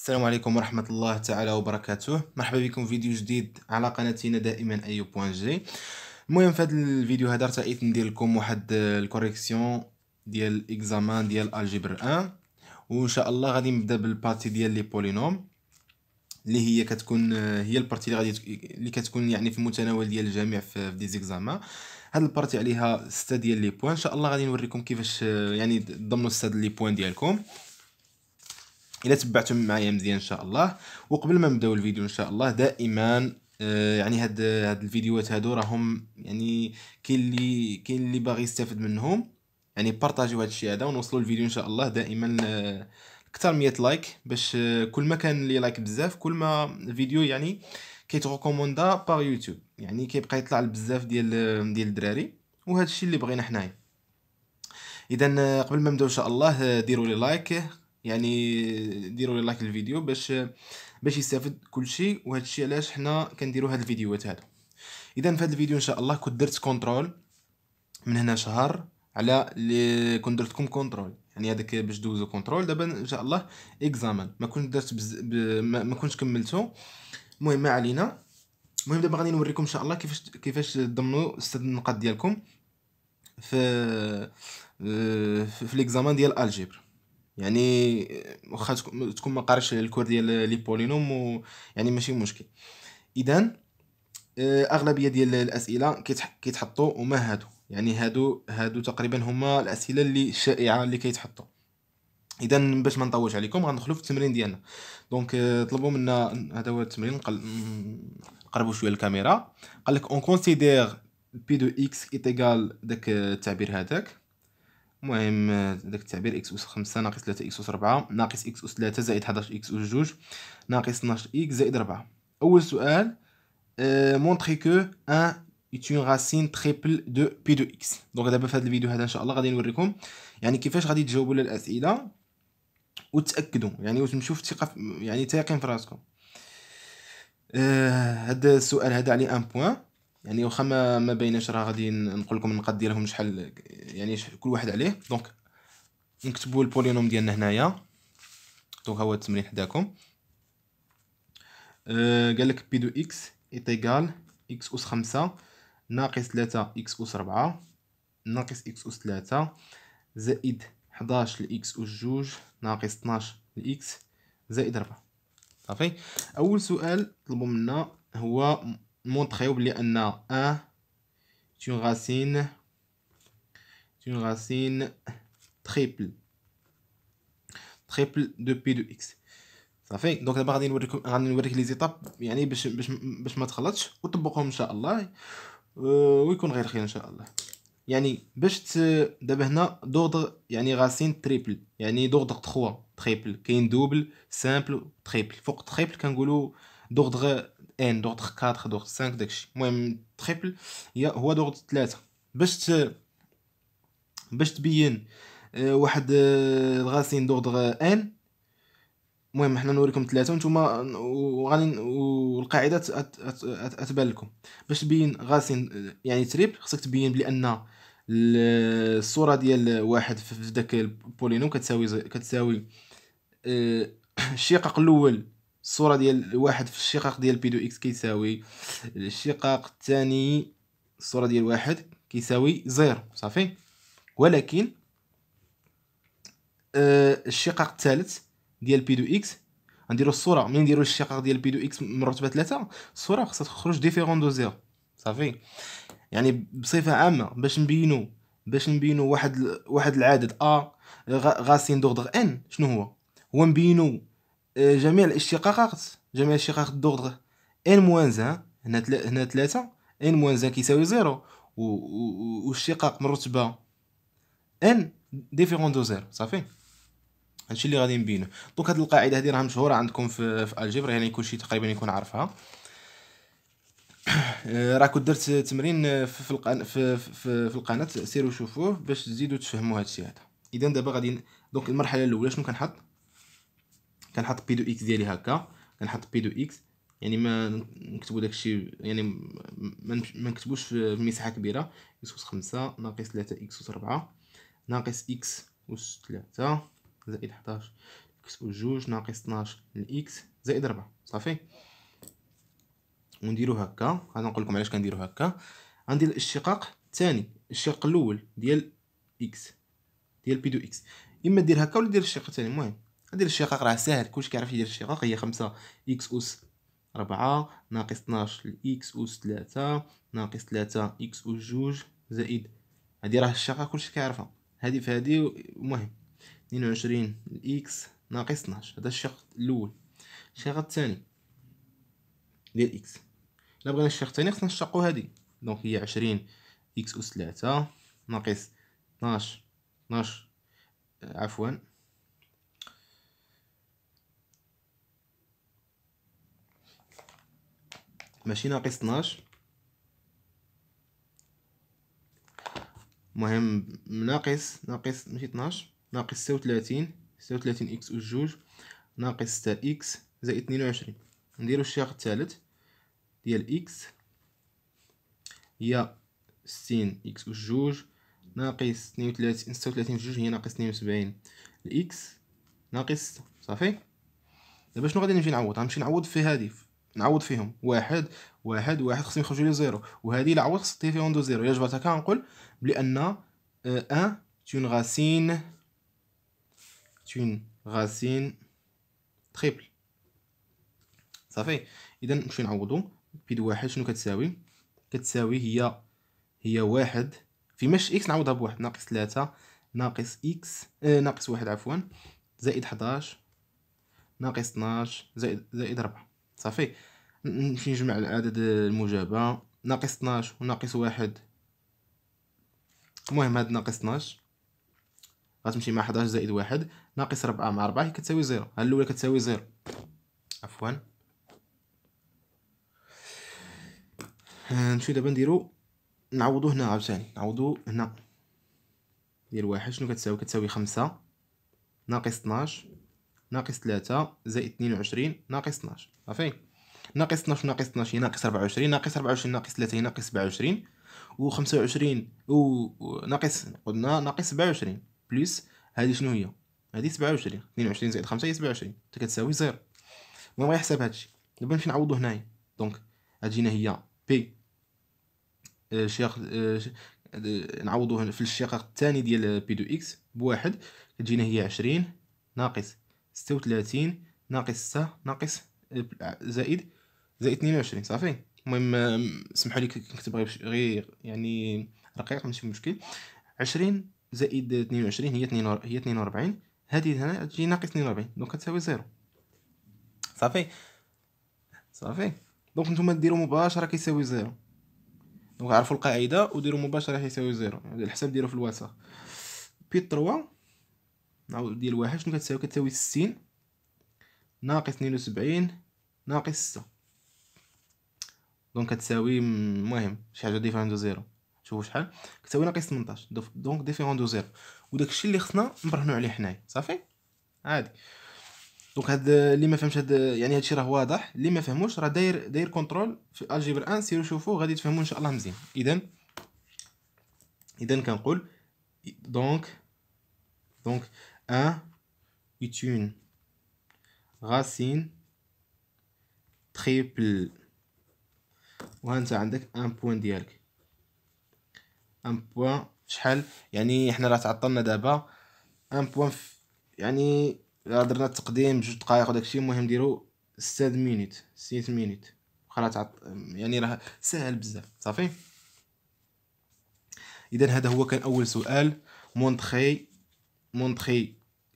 السلام عليكم ورحمة الله تعالى وبركاته. مرحبا بكم في فيديو جديد على قناتنا دائما ايو بوان جي. المهم في هذا الفيديو هذا رتأيت ندير لكم واحد الكوريكسيون ديال اكزامان ديال الجبر 1، وان شاء الله غادي نبدا بالبارتي ديال لي بولينوم اللي هي كتكون هي البارتي اللي اللي كتكون يعني في المتناول ديال الجميع في دي زيكزامان. هاد البارتي عليها 6 ديال لي بوين، ان شاء الله غادي نوريكم كيفاش يعني تضمنوا 6 لي بوين ديالكم الا تبعتم معايا مزيان ان شاء الله. وقبل ما نبداو الفيديو ان شاء الله دائما يعني هاد الفيديوهات هادو راهم يعني كاين اللي باغي يستافد منهم، يعني بارطاجيو هاد الشيء هذا ونوصلوا الفيديو ان شاء الله دائما اكثر 100 لايك، باش كل ما كان لي لايك بزاف كل ما الفيديو يعني كيتريكوموندا باغ يوتيوب، يعني كيبقى يطلع بزاف ديال الدراري، وهذا الشيء اللي بغينا حنايا. اذا قبل ما نبداو ان شاء الله ديروا لي لايك، يعني ديروا لي لايك للفيديو باش يستافد كل شيء، وهذا الشيء علاش حنا كنديروا هاد الفيديوهات هادو. اذا في هذا الفيديو ان شاء الله كنت درت كونترول من هنا شهر على اللي كنت درتكم كونترول، يعني هذاك باش دوزو كونترول. دابا ان شاء الله اكزامان ما كنت درت ما كنتش كملته. المهم ما علينا. المهم دابا غادي نوريكم ان شاء الله كيفاش تضمنوا 6 النقاط ديالكم في في ليكزامان ديال الجبر. يعني واخا تكون ما قاريش الكور ديال لي بولينوم يعني ماشي مشكل. اذا اغلبيه ديال الاسئله كيتحطوا وما هادو، يعني هادو تقريبا هما الاسئله اللي الشائعه اللي كيتحطوا. اذا باش ما نطولش عليكم غندخلوا في التمرين ديالنا. دونك طلبوا منا، هذا هو التمرين. نقربوا شويه الكاميرا. قال لك اون كونسيدير بي دو اكس ايت ايغال داك التعبير هذاك. المهم داك التعبير اكس اس 5 ناقص 3 اكس اس 4 ناقص اكس اس 3 زائد 11 اكس اس 2 ناقص 12 اكس زائد 4. اول سؤال montrer que 1 est une racine triple de pi de x. دونك دابا في هذا الفيديو هذا ان شاء الله غادي نوريكم يعني كيفاش غادي تجاوبوا على الاسئله وتاكدوا، يعني وتمشوا في ثقه يعني تايقين في راسكم. هذا السؤال هذا عليه 1 بوين، يعني واخا ما بيناش راه غادي نقول لكم النقاط ديالهم شحال، يعني كل واحد عليه. دونك نكتبوا البولينوم ديالنا هنايا. دونك ها هو التمرين حداكم. قال لك بي دو اكس ايت ايغال اكس اس 5 ناقص 3 اكس اس 4 ناقص اكس اس 3 زائد 11 لاكس اس 2 ناقص 12 لاكس زائد 4. صافي. اول سؤال طلبوا منا هو مونطريو بلي ان 1 اون راسين تريبل دو بي دو اكس. صافي. دونك دابا غادي نوريك لي زيتاب، يعني باش ما تخلطش وطبقهم ان شاء الله ويكون غير خير ان شاء الله. يعني دابا هنا دوردر يعني غاسين تريبل، يعني دوردر 3 تريبل، كاين دوبل سامبل تريبل. فوق تريبل كنقولوا دوردر ان، دوردر 4، دوردر 5 داكشي. المهم تريبل هو دوردر 3. باش تبين واحد الغاسين دوردر ان. المهم حنا نوريكم 3 وانتوما وغادي والقاعده تبان لكم. باش تبين غاسين يعني تريب خصك تبين بلي ان الصوره ديال واحد في داك البولينوم كتساوي الشقاق الاول. الصوره ديال واحد في الشقاق ديال بي دو اكس كيساوي الشقاق الثاني، الصوره ديال واحد كيساوي 0. صافي. ولكن الشقاق الثالث ديال بي دو اكس غنديروا الصوره ملي نديروا الشقاق ديال بي دو اكس من رتبه 3 الصوره خصها تخرج ديفيرون دو 0. صافي. يعني بصفه عامه باش نبينوا واحد العدد ا غاسين دوردر ان. شنو هو نبينوا جميع الاشتقاقات دوردر ان موان 1. هنا 3 ان موان 1 كيساوي 0 والاشتقاق من رتبه ان ديفيرون دو 0. صافي. هادشي اللي غادي نبينو. دونك هاد القاعده هادي راه مشهوره عندكم في الجبر، يعني كلشي تقريبا يكون عارفها. راه كنت درت تمرين في القناه، سيروا شوفوه باش تزيدوا تفهموا هادشي هذا. اذا دابا غادي دونك المرحله الاولى شنو كنحط بي دو اكس ديالي هكا. كنحط بي دو اكس، يعني ما نكتبوا داكشي، يعني ما نكتبوش في مساحه كبيره. اكس اس 5 ناقص 3 اكس اس 4 ناقص اكس اس 3 زائد 11 إكس أس جوج ناقص 12 لإكس زائد 4 صافي. ونديرو هكا. غادي نقول لكم علاش كنديرو هكا. غندير الاشتقاق الثاني، الاشتقاق الاول ديال اكس ديال بي دو اكس، اما دير هكا ولا دير الاشتقاق الثاني. المهم ندير الاشتقاق، راه ساهل، كلشي كيعرف يدير الاشتقاق. هي 5 اكس اس 4 ناقص 12 لاكس اس 3 ناقص 3 اكس اس جوج زائد، هادي راه الاشتقاق كلشي كيعرفها، هادي في هادي. المهم 22 لاكس ناقص 12، هذا الشق الاول. الشق الثاني ديال اكس، الا بغينا الشق الثاني خصنا نشقو هادي. دونك هي 20 اكس اس 3 ناقص 12 عفوا ماشي ناقص 12، المهم ناقص ماشي 12، ناقص 36 اكس اس جوج ناقص 6 اكس زائد 22. نديرو الشق الثالث ديال اكس، هي 60 اكس اس جوج ناقص 32 36 في جوج هي ناقص 72 الاكس ناقص 6 صافي. دابا شنو غادي نمشي نعوض؟ غنمشي نعوض في هادي، نعوض فيهم واحد خصهم يخرجوا لي زيرو، وهادي الا عوض خص دير فيهم دو زيرو. الا جبرت هكا غنقول بلي ان تون غاسين تريبل صافي. اذا نمشي نعوضو. بي دو واحد شنو كتساوي هي واحد في مش اكس نعوضها بواحد ناقص 3 ناقص اكس ناقص واحد عفوا زائد 11 ناقص 12 زائد 4 صافي. نمشي نجمع العدد المجابة، ناقص 12 وناقص واحد، المهم هاد ناقص 12 غتمشي مع 11 زائد واحد، ناقص 4 مع 4 هي كتساوي زيرو. ها الاولى كتساوي زيرو عفوا. نمشيو دابا نعوضو هنا عاوتاني، نعوضو هنا ديال واحد شنو كتساوي 5 ناقص 12 ناقص 3 زائد 22 ناقص 12 صافي. ناقص 12 ناقص 12 هي ناقص 24 ناقص 24 ناقص 3 هي ناقص 27 و 25 و ناقص قلنا ناقص 27 بلس هذه شنو هي؟ هذه 27. 22 زائد 5 هي 27 حتى كتساوي زيرو. المهم غير حساب هادشي. دابا نمشي نعوضو هنايا. دونك غتجينا هي بي شيخ نعوضو هنا في الشقيق الثاني ديال بي دو اكس بواحد، كتجينا هي 20 ناقص 36 ناقص 6 ناقص زائد 22 صافي. المهم سمحوا لي كنكتب غير يعني رقيق ماشي مشكل. 20 زائد 22 هي 42، هذه هنا تجي ناقص 42 دونك كتساوي زيرو صافي. دونك نتوما ديروا مباشره كيساوي زيرو. دونك عرفوا القاعده وديروا مباشره كيساوي زيرو. الحساب ديروا في الواتساب. بي 3 نعاود ديال واحد شنو كتساوي 60 ناقص 72 ناقص 6 دونك كتساوي المهم شي حاجه ديفيرون دو زيرو. شوفوا شحال كتساوي ناقص 18 دونك ديفيرون دو زيرو، وداك الشيء اللي خصنا نبرهنوا عليه حنايا صافي عادي. دونك هاد اللي ما فهمش يعني هادشي راه واضح، اللي ما فهموش راه داير كونترول في الجبر 1 سيروا شوفوا غادي تفهموا ان شاء الله مزيان. اذا كنقول دونك 1 est une racine triple. وها انت عندك ان بوين ديالك. ان بوين شحال يعني؟ حنا راه تعطلنا دابا ان بوين يعني راه درنا التقديم 2 دقائق وداكشي. المهم نديرو 6 مينوت واخا يعني راه ساهل بزاف صافي. اذا هذا هو كان اول سؤال. مونطري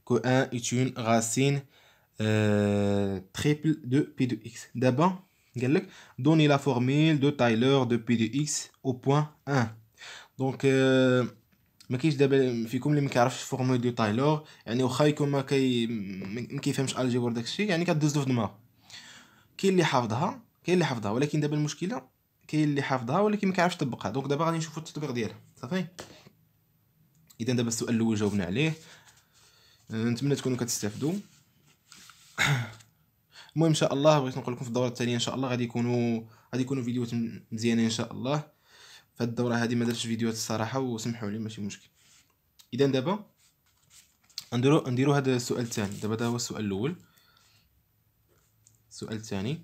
que 1 est une racine triple de p de x. دابا قال لك دوني لا فورميل دو تايلور دو بي دو اكس او بوين 1. دونك ما كاينش دابا فيكم اللي ما كيعرفش فورميل دو تايلور، يعني واخا يكون ما كيفهمش الجبر داكشي يعني كدوزو في دماغ. كاين اللي حافظها ولكن دابا المشكله كاين اللي حافظها ولكن ما كيعرفش يطبقها. دونك دابا غادي نشوفوا التطبيق ديالها صافي. اذا دابا السؤال الاول جاوبنا عليه، نتمنى تكونوا كتستافدوا. المهم ان شاء الله بغيت نقول لكم في الدوره الثانيه ان شاء الله غادي يكونوا فيديوهات مزيانين ان شاء الله. فهاد الدوره هذه ما درتش فيديوهات الصراحه وسمحوا لي ماشي مشكل. اذا دابا نديرو هذا السؤال الثاني. دابا هذا هو السؤال الاول. السؤال الثاني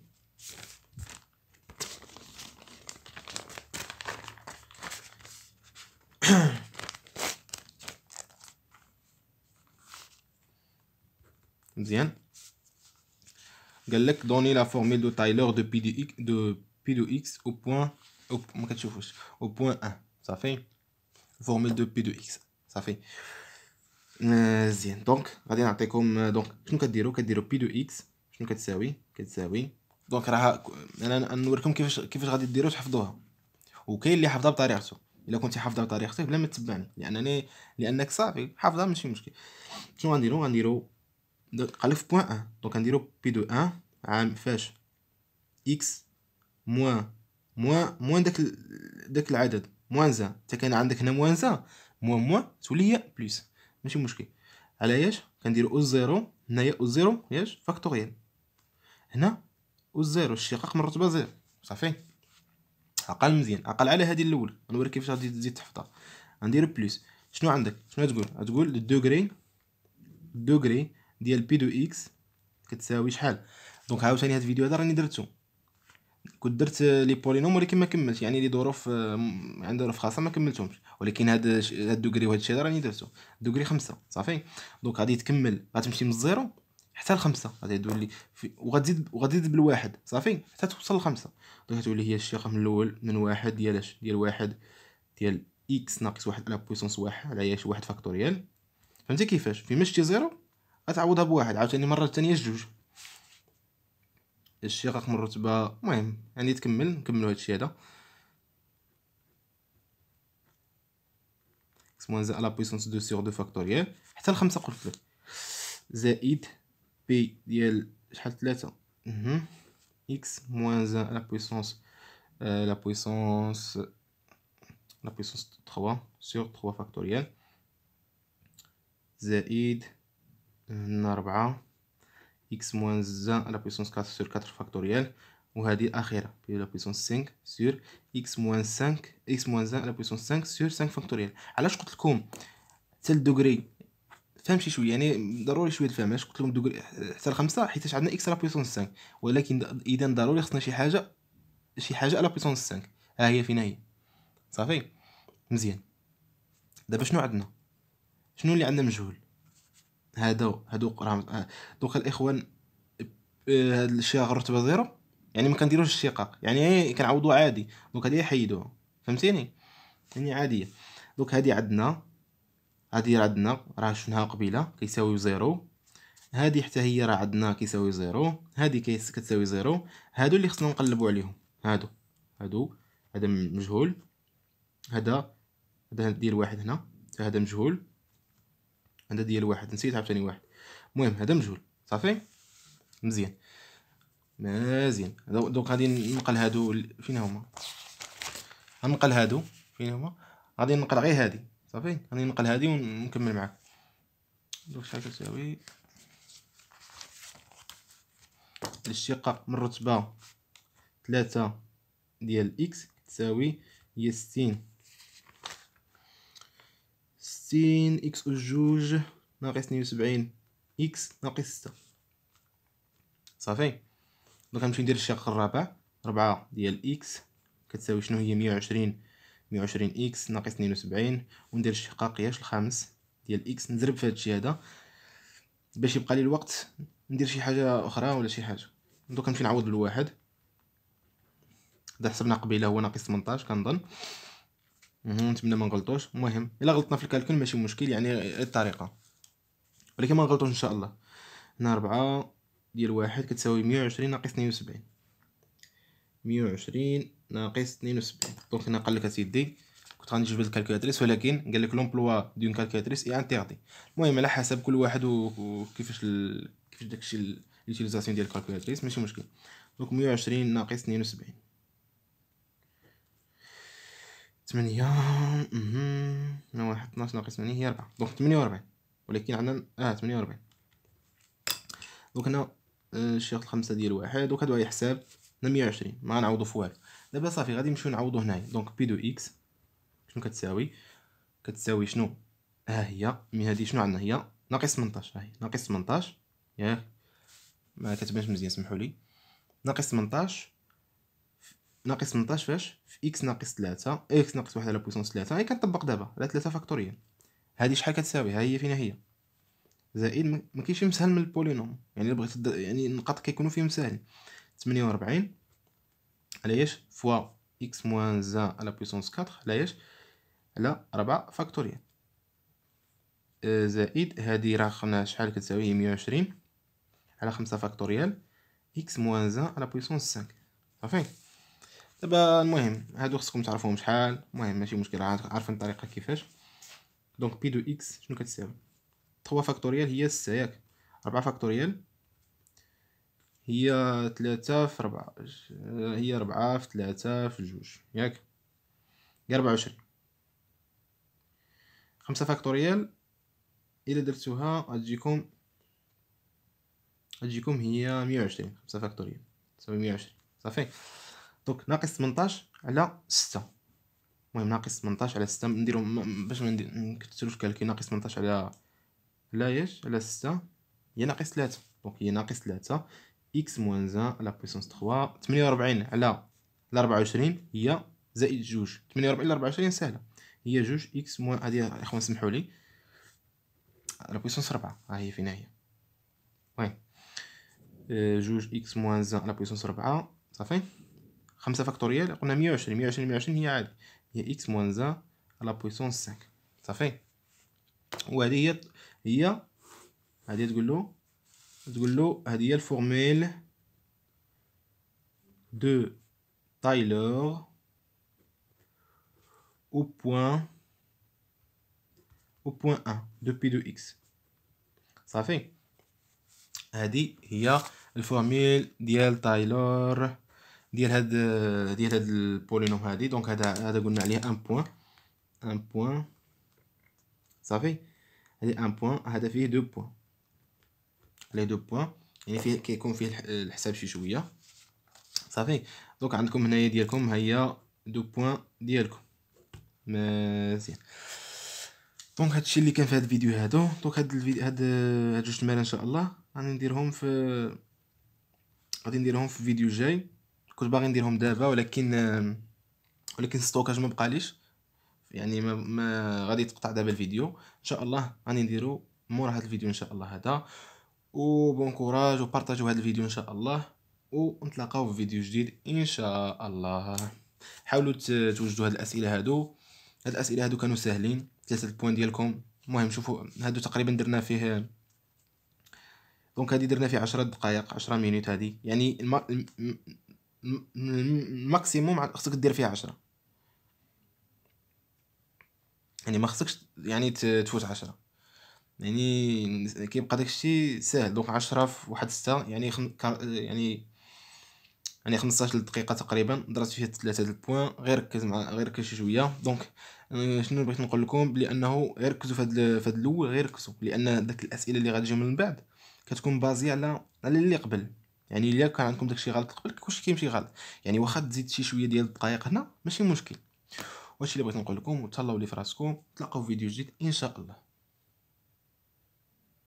مزيان. قال لك دوني لا فورميل دو تايلور دو بي دو اكس او بوين ما كتشوفوش او بوين 1 صافي. فورميل دو بي دو اكس صافي. مزيان. دونك غادي نعطيكم. دونك شنو كديروا بي دو اكس شنو كتساوي دونك راه انا نوريكم كيفاش غادي ديروا تحفظوها. وكاين اللي حافظها بطريقته. الا كنتي حافظها بطريقتك بلا ما تتبعني لانك صافي حافظها ماشي مشكل. شنو غنديروا قال لك في بوين 1 دونك غنديروا بي دو 1 عام فاش اكس موان داك العدد موان زان. حتى كان عندك هنا موان زان موان تولي هي بلس ماشي مشكل. على ياش كنديروا او زيرو هنايا او زيرو ياش فاكتوريال هنا او زيرو الشقاق من رتبه زيرو صافي. عقل مزيان عقل على هذه الاولى. نوريك كيفاش غادي تزيد تحفظها. غندير بلس شنو عندك شنو تقول الدوغري ديال بي دو اكس كتساوي شحال. دونك عاوتاني هذا الفيديو هذا راني درتو كنت درت لي بولينوم ولكن ما كملتش يعني لي ظروف عند ظروف خاصه ما كملتهمش. ولكن هذا الدوغري وهذا الشيء هذا راني درتو دوغري 5 صافي. دونك غادي تكمل غتمشي من الزيرو حتى ل5 غادي تولي وغتزيد بالواحد صافي حتى توصل ل5. دونك تولي هي الشقه من الاول من واحد ديال واحد ديال اكس ناقص واحد على بويسونس واحد على ياش واحد فاكتوريال. فهمتي كيفاش في مشتي زيرو غتعوضها بواحد عاوتاني مره الثانيه جوج الشقاق من الرتبه. المهم يعني نكملوا هذا الشيء هذا اكس موان زائد على بويسونس 2 سور 2 فاكتوريال حتى ل5 قلت لك زائد بي ديال شحال 3 اكس موان زائد على بويسونس لا بويسونس 3 سور 3 فاكتوريال زائد 4 x moins 1 à la puissance 4 sur 4 فاكتوريال. وهذه الأخيرة بي لا بويسونس 5 sur x moins 5 x moins 1 à la puissance 5 sur 5 فاكتوريال. علاش قلت لكم حتى الدوغري فهم شويه يعني ضروري شويه الفهم. علاش قلت لكم الدوغري حتى ل5 حيت عندنا x على بويسونس 5 ولكن اذا ضروري خصنا شي حاجه على بويسونس 5. ها هي فين هي صافي مزيان. دابا شنو عندنا شنو اللي عندنا مجهول هادو راه دوك الاخوان. هاد الشيء رتبه زيرو يعني ما كنديروش الشقاق يعني كنعوضوا عادي. دونك هذه حيدوها فهمتيني يعني عاديه. دونك هذه عندنا راه شفناها قبيله كيساوي زيرو. هذه حتى هي راه عندنا كيساوي زيرو. هذه كتساوي زيرو. هادو اللي خصنا نقلبوا عليهم هادو هذا مجهول. هذا ديال واحد هنا هذا مجهول. هذا ديال واحد نسيت عاوتاني واحد. المهم هذا مجهول صافي مزيان. دونك غادي ننقل هادو فين هما غنقل هادو فين هما غادي ننقل غير هادي صافي. غادي ننقل هادي ونكمل معاك. دونك شحال كتساوي الاشتقاق من رتبه 3 ديال اكس تساوي هي 60 اكس أس جوج ناقص 72 اكس ناقص 6 صافي. دونك غنمشي ندير الشق الرابع 4 ديال اكس كتساوي شنو هي 120 اكس ناقص 72 وندير الشقاق ياش الخامس ديال اكس. نزرب في هادشي هذا باش يبقى لي الوقت ندير شي حاجه اخرى ولا شي حاجه. دونك نمشي نعوض بالواحد. هذا حسبنا قبيله هو ناقص 18 كنظن. نتمنى ما نغلطوش. المهم الا غلطنا في الكالكول ماشي مشكل يعني الطريقه ولكن ما نغلطوش ان شاء الله. هنا 4 ديال واحد كتساوي 120 ناقص 72 120 ناقص 72. دونك هنا قال لك اسيدي كنت غنجبد الكالكولاتريس ولكن قال لك لومبلوا دون كالكولاتريس اي انتيردي. المهم على حسب كل واحد وكيفاش كيفاش داكشي ليوتيليزاسيون ديال الكالكولاتريس ماشي مشكل. دونك 120 ناقص 72 8 هنا واحد 12 ناقص 8 هي 4 دونك 48 ولكن عندنا 48. دونك هنا الشيخ الخمسة ديال واحد. دونك هادو هي حساب هنا 120 ما غنعوضو في والو. دابا صافي غادي نمشيو نعوضو هنايا. دونك بي دو اكس شنو كتساوي شنو ها هي من هادي شنو عندنا هي ناقص 18 هاهي ناقص 18 ياك ما كتبانش مزيان سمحولي. ناقص 18 ناقص 18 فاش في اكس ناقص 3 اكس ناقص 1 على بويسونس 3 هاي كنطبق دابا على 3 فاكتوريال. هادي شحال كتساوي؟ ها هي فين هي زائد ما كاينش مسهل من البولينوم يعني الا بغيت يعني النقاط كيكونوا فيهم ساهلين 48 على ايش فوا اكس موان زان على بويسونس 4 على ايش على 4 فاكتوريال زائد هادي راه قلنا شحال كتساوي هي 120 على 5 فاكتوريال اكس موان زان على بويسونس 5 صافي. دابا المهم هادو خصكم تعرفوهم شحال المهم ماشي مشكل عارفين الطريقه كيفاش. دونك بي دو اكس شنو كتساوي 3 فاكتوريال هي 6 ياك 4 فاكتوريال هي 3 في 4 هي 4 في 3 في 2 ياك هي 24. 5 فاكتوريال الا درتوها غتجيكم هي 120. 5 فاكتوريال تساوي 120 صافي. دونك ناقص 18 على 6 المهم ناقص 18 على 6 نديرو باش ما نكتبوش كالكي ناقص 18 على ياش على 6 هي ناقص 3 دونك هي ناقص 3 اكس موان زان على بويسونس 3. 48 على 24 هي زائد 2 48 على 24 سهله هي 2 اكس موان هادي يا اخوان سمحولي على بويسونس 4 ها هي فين هي وين 2 اكس موان زان على بويسونس 4 صافي. 5 فاكتوريال قلنا 120 120 هي عادي هي اكس موان زان على بويسونس 5 صافي. وهذه هي هذه تقول له هذه هي الفورميل دو تايلور au point 1 de P de X صافي. هذه هي الفورميل ديال تايلور ديال هاد البولينوم هادي. دونك هذا قلنا عليه ان بوين صافي. هذه ان بوين هذا فيه دو بوين عليه دو بوين يعني فيه كيكون فيه الحساب شي شويه صافي. دونك عندكم هنايا ديالكم هي دو بوين ديالكم مزيان. دونك هادشي اللي كان في هاد الفيديو هادو. دونك هاد الفيديو هاد جوج تمارين ان شاء الله غادي نديرهم في فيديو جاي. كنت باغي نديرهم دابا ولكن ستوكاج ما بقاليش يعني ما غادي تقطع دابا الفيديو ان شاء الله غادي نديرو مورا هاد الفيديو ان شاء الله هذا. وبون كوراج وبارطاجيو هاد الفيديو ان شاء الله ونتلاقاو في فيديو جديد ان شاء الله. حاولوا توجدوا هاد الاسئله هادو كانوا ساهلين 3 البوين ديالكم. المهم شوفوا هادو تقريبا درنا فيه دونك هادي درنا فيه 10 دقائق 10 مينوت هادي يعني الماكسيموم خصك دير فيها 10 يعني ما خصكش يعني تفوت 10 يعني كيبقى داكشي ساهل. دونك 10 في واحد 6 يعني يعني 15 دقيقه تقريبا درت فيها 3 البوين. غير ركز شي شويه. دونك شنو بغيت نقول لكم بانه غير ركزوا في هاد الاول غير ركزوا لان داك الاسئله اللي غتجي من بعد كتكون بازيه على اللي قبل. يعني الا كان عندكم داكشي غلط قبل كلشي كيمشي غلط يعني واخا تزيد شي شويه ديال الدقائق هنا ماشي مشكل. وهادشي اللي بغيت نقول لكم وتهلاو لي فراسكم. تلاقاو في فيديو جديد ان شاء الله.